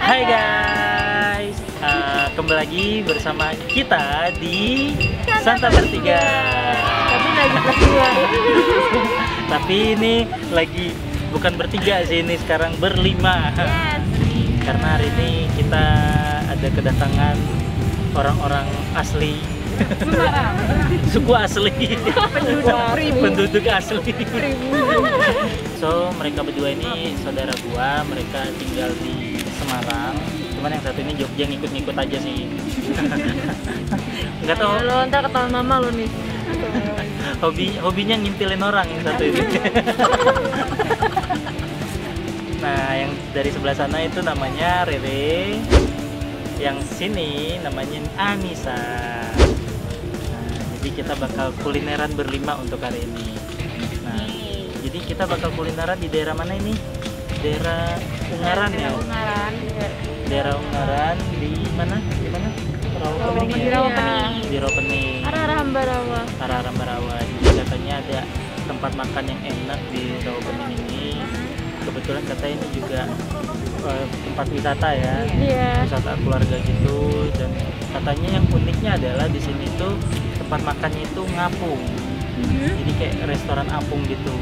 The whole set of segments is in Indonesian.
Hai guys, kembali lagi bersama kita di Santa Bertiga. Tapi lagi berdua. Tapi ini lagi bukan bertiga sih, ini sekarang berlima. Yes. Karena hari ini kita ada kedatangan orang-orang asli, suku asli, penduduk asli. So mereka berdua ini saudara gua, mereka tinggal di Semarang. Cuman yang satu ini Jogja, ngikut-ngikut aja sih. Nggak tahu. Lo ntar ketahuan mama lo nih. Hobinya ngintilin orang yang satu ini. Nah, yang dari sebelah sana itu namanya Rere. Yang sini namanya Anissa. Nah, jadi kita bakal kulineran berlima untuk hari ini. Nah, jadi kita bakal kulineran di daerah mana ini? Daerah Ungaran ya? Ungaran. Daerah Ungaran di mana? Di mana? Rawapening. Di Rawapening. Di Rawapening. Arah Hambarawa. Arah Hambarawa. Jadi katanya ada tempat makan yang enak di Rawapening ini. Kebetulan katanya ini juga tempat wisata ya. Iya. Wisata keluarga gitu, dan katanya yang uniknya adalah di sini tuh tempat makannya itu ngapung. Jadi kayak restoran apung gitu.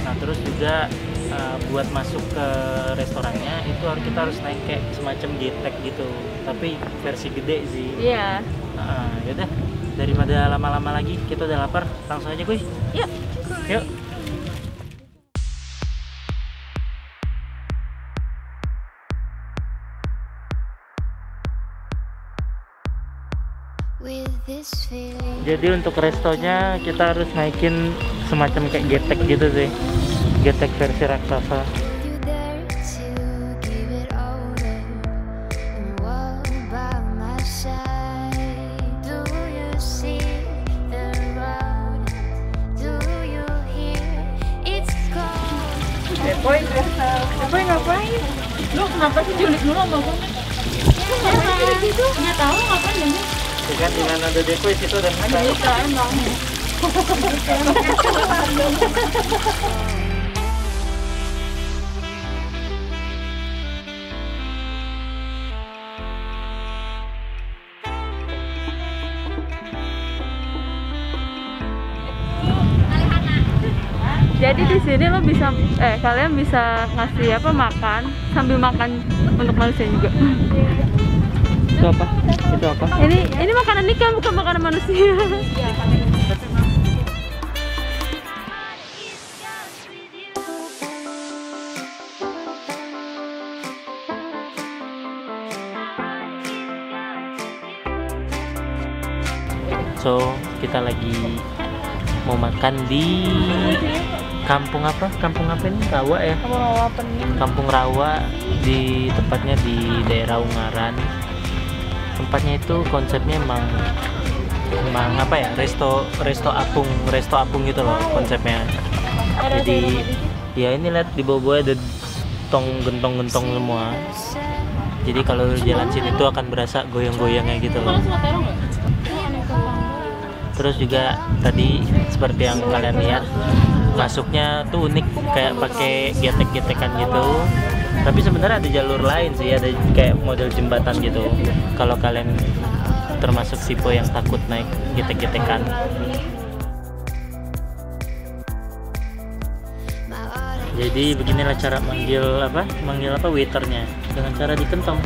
Nah, terus juga buat masuk ke restorannya itu kita harus naik kayak semacam getek gitu, tapi versi gede sih. Iya. Yaudah, daripada lama-lama lagi, kita udah lapar, langsung aja kuy. Yuk. Yuk. Jadi untuk restonya kita harus naikin semacam kayak getek gitu sih, getek versi raksasa. Depoy ngapain? Lu kenapa sih julid dulu sama gue? Ngapain gitu? Nggak tahu ngapain ya? Kan di mana ada depo itu dan kita. Bisa emang. Jadi di sini lo bisa, kalian bisa ngasih apa makan sambil makan untuk manusia juga. Itu apa? Itu apa? Ini makanan ikan, bukan makanan manusia. So kita lagi mau makan di kampung apa? Kampung apa ini? Rawa ya? Kampung Rawa, di tepatnya di daerah Ungaran. Tempatnya itu konsepnya emang apa ya, resto apung gitu loh konsepnya. Jadi ya ini lihat di bawah ada gentong semua. Jadi kalau jalan sini tuh akan berasa goyang-goyangnya gitu loh. Terus juga tadi seperti yang kalian lihat, masuknya tuh unik, kayak pakai getek-getekan gitu. Tapi sebenarnya ada jalur lain sih, ada kayak model jembatan gitu. Kalau kalian termasuk tipe yang takut naik getek-getekan. Jadi beginilah cara manggil apa waiternya, dengan cara dikentong.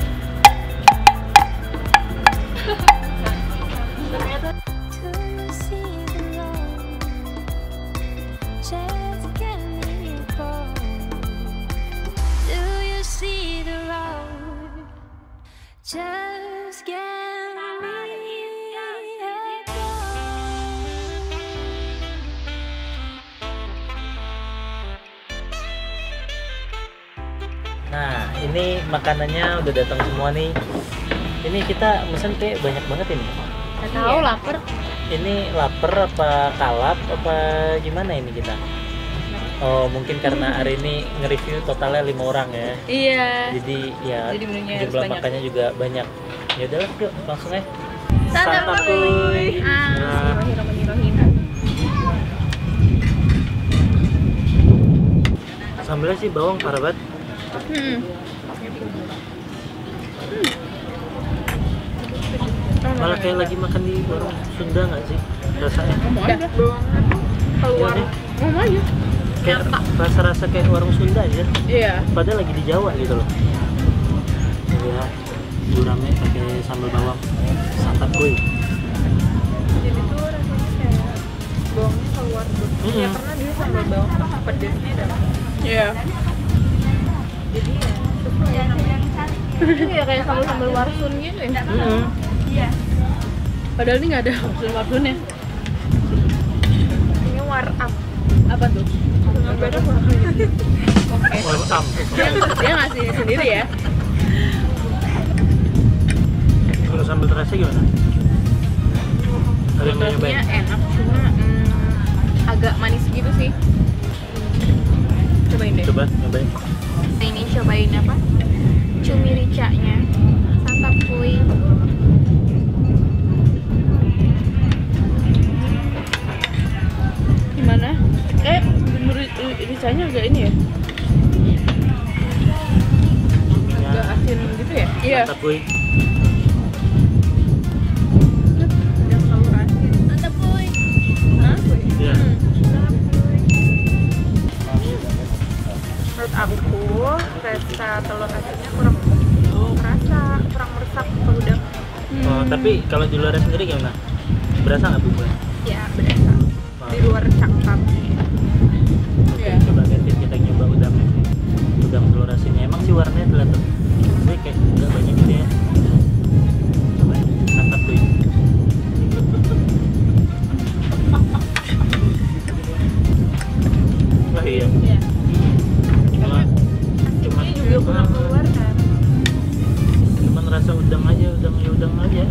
Nah, ini makanannya udah datang semua nih. Ini kita mesen kayak banyak banget ini. Nggak tahu, lapar. Ini lapar apa kalap apa gimana ini kita? Oh, mungkin karena hari ini nge-review totalnya 5 orang ya. Iya. Jadi ya jumlah makannya juga banyak. Ya udah, yuk langsung aja. Santap kuy. Sambelnya sih bawang parah banget. Malah kayak lagi makan di warung Sunda nggak sih rasanya? Mau aja. Keluar. Iya, Mau aja. kayak rasa-rasa kayak warung Sunda aja. Iya. Padahal lagi di Jawa gitu loh. Ya, gurame pakai sambal bawang, santap kuy. Jadi tuh rasanya kayak bawangnya keluar tuh. Ya karena dia sambal bawang pedesnya dapat. Iya. Jadi ya itu ya kayak sambal warsun gitu ya. Iya. Padahal ini nggak ada warsunnya. Ini warap. Apa tuh? Nggak beda apa? Welcome. Dia ngasih sendiri ya. Kalau sambal terasi gimana? Ada yang mau nyobain? Rasanya enak, cuma agak manis gitu sih. Cobain deh. Coba nyobain. Ini cobain apa? Cumi ricanya. Santap kuy. Gimana? Bener ricanya agak ini ya? Agak asin gitu ya? Iya. Santap kuy. Yang telur asin. Santap kuy. Hah? Iya. Menurut aku rasa telur asinnya kurang kerasa, kurang meresap ke udang. Oh, tapi kalau di luar sendiri gimana? Berasa nggak bumbunya? Ya berasa di luar cangkap. Oke, coba ganti kita nyoba udang telur asinnya. Emang sih warnanya kelihatan tapi kayak nggak banyak gitu ya. Coba santap kuy. Wah iya. Iya. Cuman Ini juga kurang keluar kan. cuman rasa udang aja udang di ya.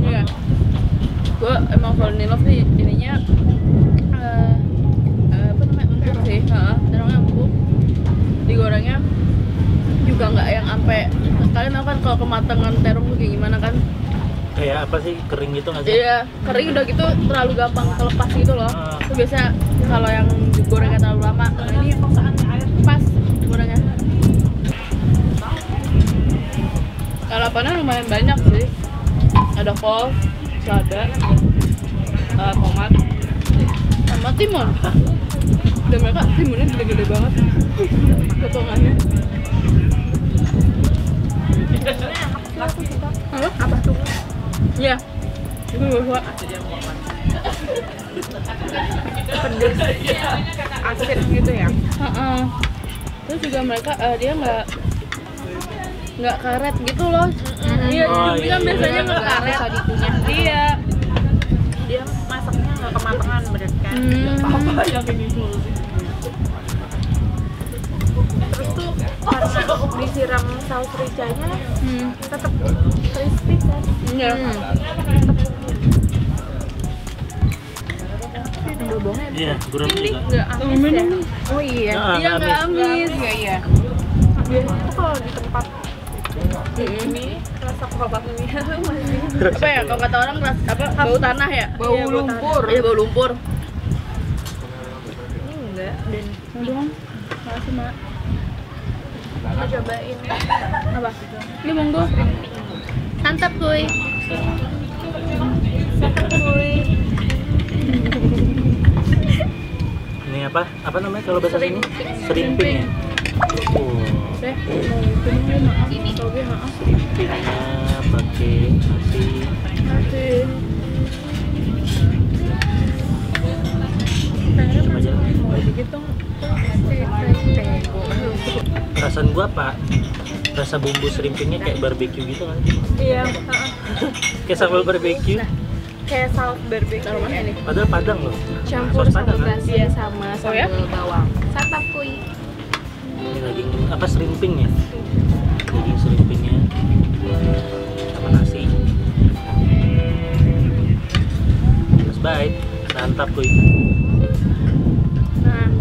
Iya. Gue emang fall in love nih ininya apa namanya empuk sih, terongnya empuk. Digorengnya juga nggak yang sampai kalian tahu kan kalau kematangan terong tuh kayak gimana kan? Kayak apa sih, kering gitu nggak sih? Iya, kering udah gitu terlalu gampang kelepas gitu loh. Itu biasa kalau yang digorengnya terlalu lama. Nah ini pas gorengnya. Lalapannya lumayan banyak sih. Ada kol, selada, tomat, sama timun. Dan mereka timunnya gede-gede banget. Potongannya. Apa tuh? Iya. Itu gue pedes, asin gitu ya. Terus juga mereka dia nggak karet gitu loh. Iya, Oh, kan iya, biasanya iya. nggak karet. Iya. Dia masaknya nggak kematangan berarti kan. Apa yang ini dulu sih? Terus tuh karena disiram saus ricanya, tetap crispy kan? Iya. Iya, gurame juga. Nggak amis ya? Oh iya. Nah, Iya nggak amis. amis. Iya. Biasanya tuh kalau di tempat ini rasa kebabnya tuh masih apa ya? Kalau kata orang apa? Bau tanah ya? Bau lumpur. Iya bau lumpur. Ini enggak dan dong. Makasih mak. Mau cobain apa? Ini monggo. Santap kuy. Santap kuy. Ini apa namanya kalau bahasa sini? Serimping ya. Oh. Ini toge maaf. Serimpingnya pakai nasi. Coba aja. Perasaan gua apa? Rasa bumbu serimpingnya kayak barbeque gitu kan? Iya. Kayak sambal barbeque. Kayak saus barbecue ini. Padahal Padang loh. Campur Saus sambal Padang, kan? basi sama sambal bawang. Santap kuy. Ini daging apa, serimping ya? Daging serimpingnya sama nasi. Terus baik, mantap kuy. Nah,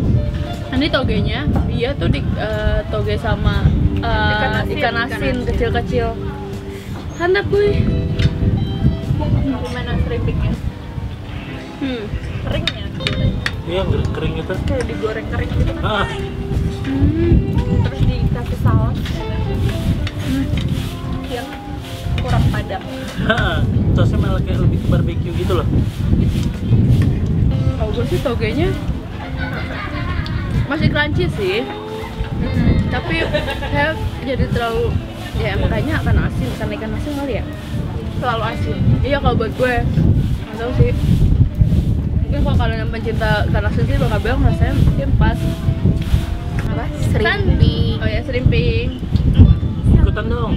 ini togenya, dia tuh toge sama ikan asin kecil-kecil. Santap kuy. Gimana serimpingnya? Keringnya. Iya, kering itu. Kayak digoreng kering gitu kan. Ah, Terus dikasih saus. Padang. Sausnya malah kayak lebih ke barbecue gitu loh. Kalau gue sih togenya masih crunchy sih. Tapi kayak jadi terlalu, ya makanya akan asin, karena ikan asin kali ya. Terlalu asin. Iya kalau buat gue. Nggak tahu sih. Mungkin kalau kalian yang pencinta ikan asin sih bakal bilang rasanya mungkin pas. Apa? Shrimping. Oh ya, shrimping. Ikutan dong.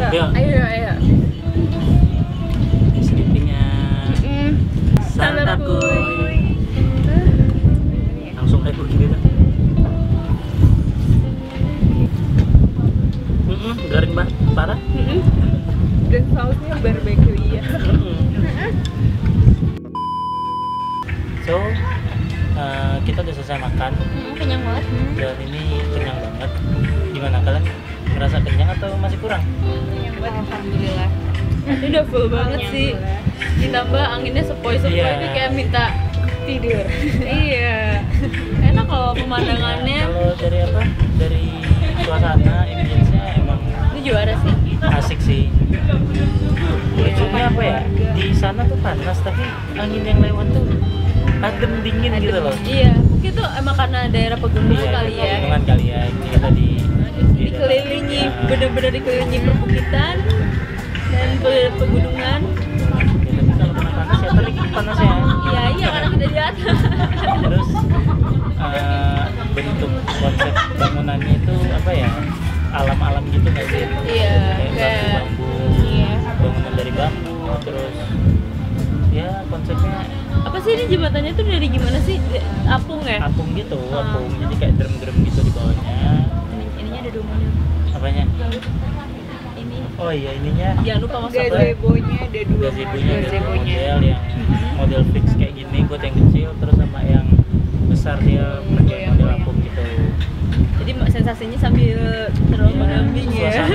Ya. Ayo. Shrimpingnya. Santakuy. Langsung kayak begini dah. Garing banget, parah. Dan sausnya barbecue iya. So, kita udah selesai makan. Kenyang banget. Dan ini kenyang banget. Gimana kalian? Ngerasa kenyang atau masih kurang? Kenyang banget, alhamdulillah. Ini udah full banget sih. Ditambah anginnya sepoi-sepoi ini kayak minta tidur. Iya. Enak kalau pemandangannya. Kalau dari apa? Dari suasana, ambience-nya emang ini juara sih. Asik sih. Lucunya apa ya? Di sana tuh panas tapi angin yang lewat tuh adem dingin gitu loh. Iya, mungkin tuh emang karena daerah pegunungan kali ya. Pegunungan kali ya. Kita dikelilingi, bener-bener dikelilingi perbukitan dan pegunungan. Ya, tapi kalau kena panas ya terik panas ya. Iya karena kita di atas. Terus bentuk konsep bangunannya itu apa ya? Alam-alam gitu nggak sih? Iya. Kayak bambu. Iya. Bangunan dari bambu, terus ya konsepnya. Apa sih ini jembatannya tuh dari gimana sih? Apung ya? Apung gitu, apung. Jadi kayak drum-drum gitu di bawahnya. Ininya ada domanya. Apanya? Ini. Oh iya ininya. Jangan lupa masuk gazebo-nya ada dua model yang model fix kayak gini buat yang kecil, terus sama yang besar dia pakai model apung gitu. Jadi sensasinya sambil terombang-ambing ya.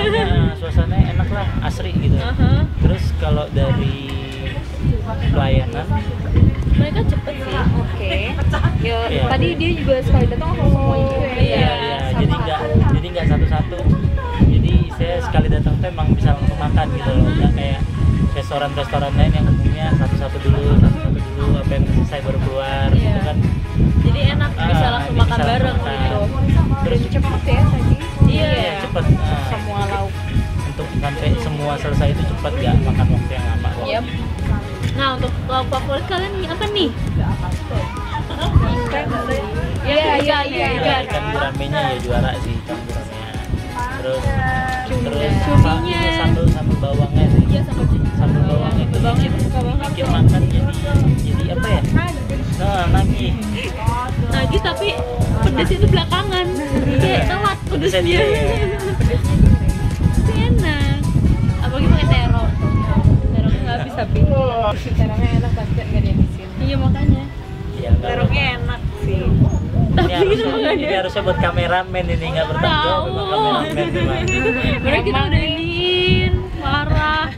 Suasananya enak lah, asri gitu. Terus kalau dari pelayanan mereka cepet sih. Oke. Ya, tadi dia juga sekali datang langsung semuanya juga ya. Iya, jadi nggak satu-satu. Jadi saya sekali datang tuh emang bisa langsung makan gitu loh, nggak kayak restoran-restoran lain yang umumnya satu-satu dulu, apa yang selesai baru keluar gitu kan. Jadi enak bisa langsung makan bareng gitu. Terus cepet ya tadi. Iya, cepet. Semua lauk. Untuk sampai semua selesai itu cepat, nggak makan waktu yang lama. Yep. Nah, untuk lauk favorit kalian apa nih? Iya. Ikan guramenya ya juara sih, ikan guramenya. Terus cuminya, sambal bawangnya sih. Iya, sambal bawang itu bikin makan jadi apa ya? Nagih tapi pedas itu belakangan. Kayak telat pedasnya. Itu enak. Apalagi pakai terong. Terongnya nggak habis tapi. Terongnya enak pasti nggak ada di sini. Iya makanya. Terongnya enak sih. Ini harusnya buat kameramen ini, nggak bertanggung jawab sama kameramen memang. Mereka kita udah iniin, parah.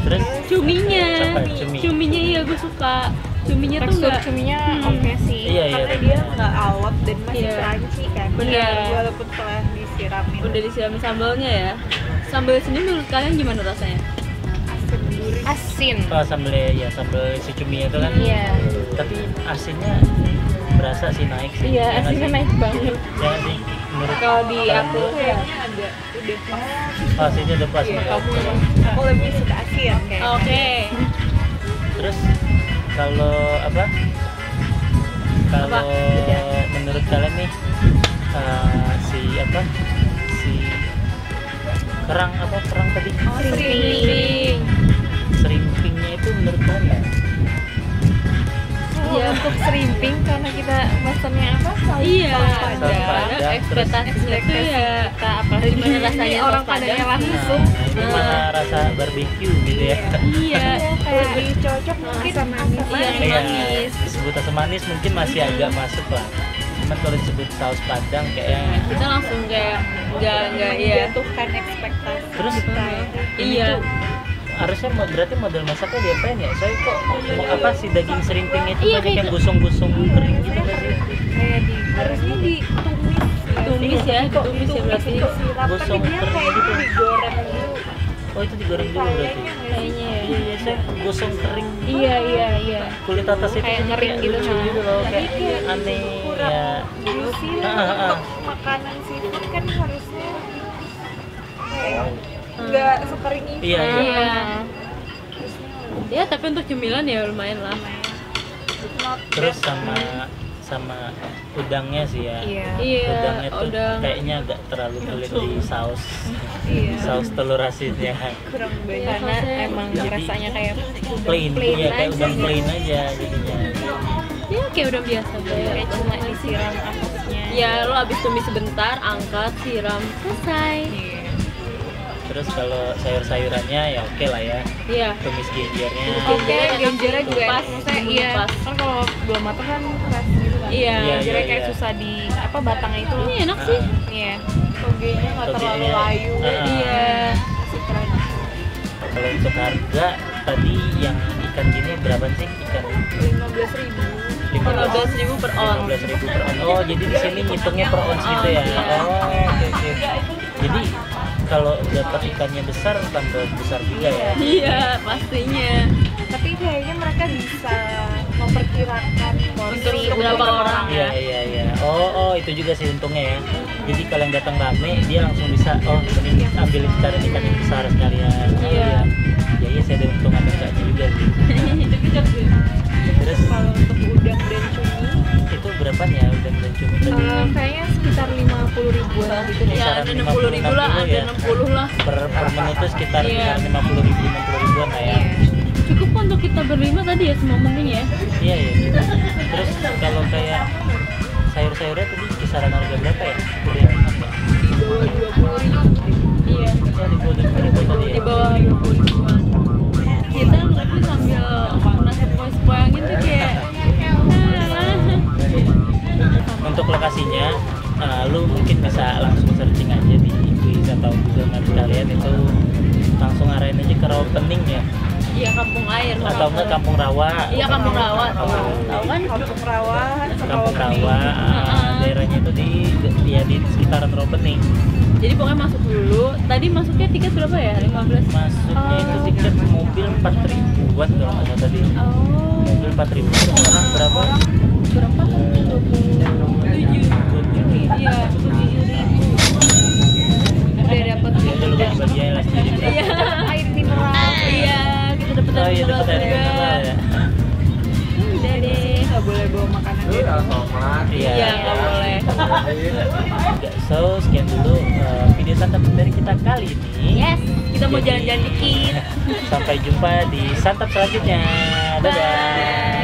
Terus cuminya iya gue suka. Cuminya tuh tekstur cuminya oke sih. Iya, karena dia nggak alot dan masih crunchy kan. Bener. Walaupun telah disiramin. Udah disiramin sambalnya ya. Sambal sini menurut kalian gimana rasanya? Asin. Oh, sambal si cuminya itu kan. Iya. Tapi asinnya berasa sih naik sih. Iya, asinnya naik banget. Ya sih. Menurut kalau di aku kayaknya ada udah pas. Asinnya udah pas. Iya, aku lebih suka asin kayak. Oke. Terus kalau apa? Kalau menurut kalian nih si kerang tadi? Shrimpingnya itu menurut kalian? Ya untuk shrimping karena kita pesannya apa? Iya. Padang. Ekspektasinya tuh ya kita apa? gimana rasanya orang Padangnya langsung. Ini malah rasa barbecue gitu ya. Iya. Kayak lebih cocok mungkin sama manis. Iya, manis. Disebut asam manis mungkin masih agak masuk lah. Cuman kalau disebut saus Padang kayaknya kita langsung kayak nggak menjatuhkan ekspektasi. Terus iya. Harusnya berarti model masaknya diapain ya? Soalnya kok apa sih daging shrimping itu banyak yang gitu. gosong-gosong kering gitu kan sih? Kayak harusnya ditumis. Tumis ya, ditumis ya berarti. Disiram kan Gosong dia kering kayak gitu. digoreng dulu. Oh itu digoreng dulu berarti. Kayaknya ya. Iya iya saya gosong kering. Iya. Kulit atas itu Kayak jadi ngering gitu, lucu nah. gitu loh, Tapi kayak aneh kurang ya. juicy Ah, lah. ah, ah. Untuk makanan seafood kan harusnya kayak nggak sekering itu. Iya, iya. Iya. Harusnya Ya tapi untuk cemilan ya lumayan lah. not Terus bad. sama udangnya sih ya. Iya. Udangnya tuh udang. kayaknya agak terlalu pelit di saus. Iya. Saus telur asinnya. Kurang banyak. Iya, Karena sausnya emang jadi rasanya kayak Plain, ya kayak aja udang gitu. plain aja jadinya. Ya kayak udah biasa banget. Kayak cuma disiram atasnya. Ya lo abis tumis sebentar, angkat, siram, selesai. Iya. Terus kalau sayur-sayurannya ya oke lah ya. Iya. Tumis ginjernya. Oke, genjernya juga Pas, enak. Maksudnya iya, pas. kan kalau belum matang kan keras gitu kan. Iya. Genjernya Iya, kayak iya. susah di apa batangnya itu. Ini enak sih. Iya. Togenya nggak terlalu Togenya, layu. Iya. Masih keren. Kalau untuk harga tadi yang ikan gini berapa sih ikan? 15.000. 15.000 per on. 15.000 per on. Oh, jadi di sini ngitungnya per ons gitu ya. Iya. Oh, oke. Jadi kalau dapat ikannya besar tambah besar juga ya. Iya, pastinya. Tapi kayaknya mereka bisa memperkirakan porsi Untuk berapa orang. Iya. Oh, itu juga sih untungnya ya. Jadi kalau yang datang rame dia langsung bisa mending ambil ikan yang besar sekalian. Oh, Iya. iya saya ada untung ada enggaknya juga sih. Terus Kalau untuk udang dan cumi, itu berapa ya udang dan cumi tadi? kayaknya sekitar 50 ribuan gitu deh. Ya Kisaran ada 60.000 lah, 50, ada ya. 60 lah. Per menit itu sekitar Iya. 50 ribuan lah ya. Iya. Cukup kok untuk kita berlima tadi ya, semua penting ya. Iya. Terus kalau kayak sayur-sayurnya tadi kisaran harga berapa ya? Udah Di bawah 20.000. Iya. di bawah 20.000 tadi ya. Di bawah 20.000-an. Kita ngopi sambil nasib sepoi-sepoian gitu kayak. Untuk lokasinya, lu mungkin bisa langsung searching aja di Waze atau Google Maps kalian itu langsung arahin aja ke Rawapening ya, Iya, kampung air. atau enggak Kampung Rawa. Iya, kampung rawa. Tahu kan? Kampung Rawa, Kampung Rawa, daerahnya itu di sekitaran Rawapening. Jadi pokoknya masuk dulu. Tadi masuknya tiket berapa ya? 15. Masuknya itu tiket mobil 4.000-an kalau nggak salah tadi. Oh. Mobil 4.000 orang berapa? Berapa? 7. Iya, 7.000. udah dapat Ya udah lu bagi-bagian lah sendiri berapa. Iya. air mineral. Iya, kita dapat Oh iya dapat air juga. mineral ya. Udah deh. Nggak boleh bawa makanan di rumah. Iya, nggak boleh. So sekian dulu video santap dari kita kali ini. Yes, kita mau Jadi- jalan-jalan dikit. Sampai jumpa di santap selanjutnya. Dadah. Bye.